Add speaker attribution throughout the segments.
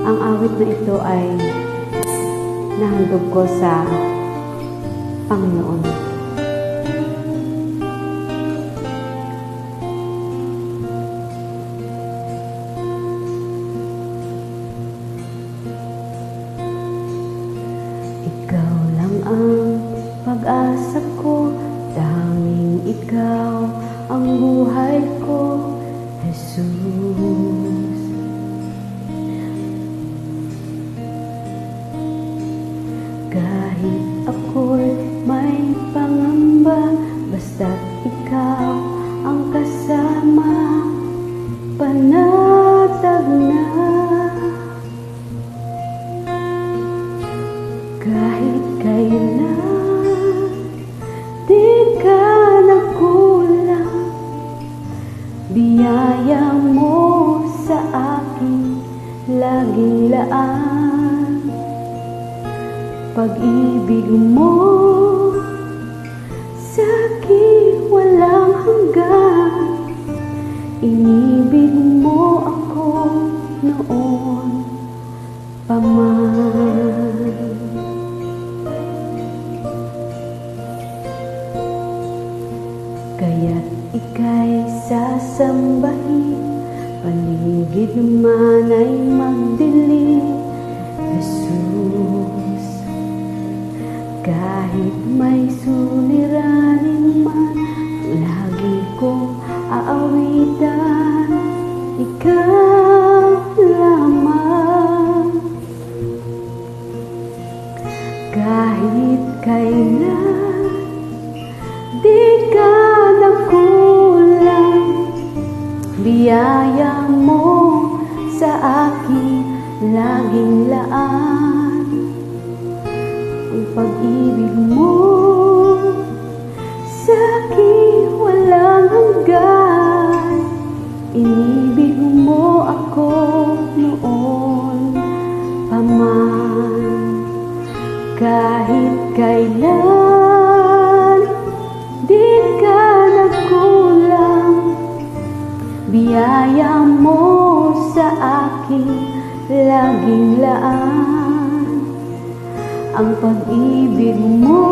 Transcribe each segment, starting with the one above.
Speaker 1: Ang awit na ito ay nahandog ko sa Panginoon. Ikaw lang ang pag-asa ko, tanging ikaw ang buhay ko, Jesus. Kahit ako'y may pangamba, basta't ikaw ang kasama, panatag na. Kahit kailan di ka nagkulang, biyaya mo sa akin laging laan. Pag-ibig mo sa'kin walang hanggan, inibig mo ako noon pa man. Kaya't ika'y sasambahin, paligid man ay magdilim, Jesus. Kahit may suliranin man, lagi kong aawitan, ikaw lamang. Kahit kailan di ka nagkulang, biyaya mo sa akin laging laan. Ang pag-ibig mo sa'kin walang hanggan, inibig mo ako noon pa man. Kahit kailan di ka nagkulang, biyaya mo sa akin laging laan. Ang pag-ibig mo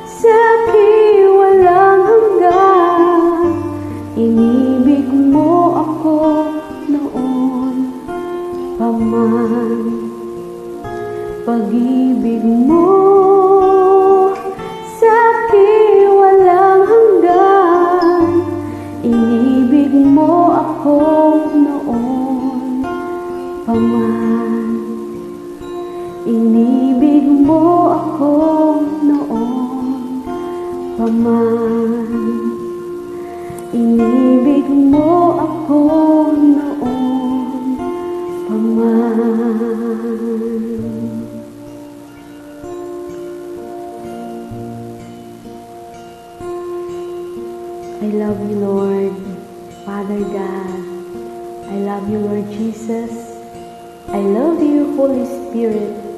Speaker 1: sa'kin walang hanggan, inibig mo ako noon pa man. Pag-ibig mo sa'kin walang hanggan, inibig mo ako noon pa man. Inibig mo ako noon pa man. Inibig mo ako noon pa man. I love you, Lord, Father God. I love you, Lord Jesus. I love you, Holy Spirit.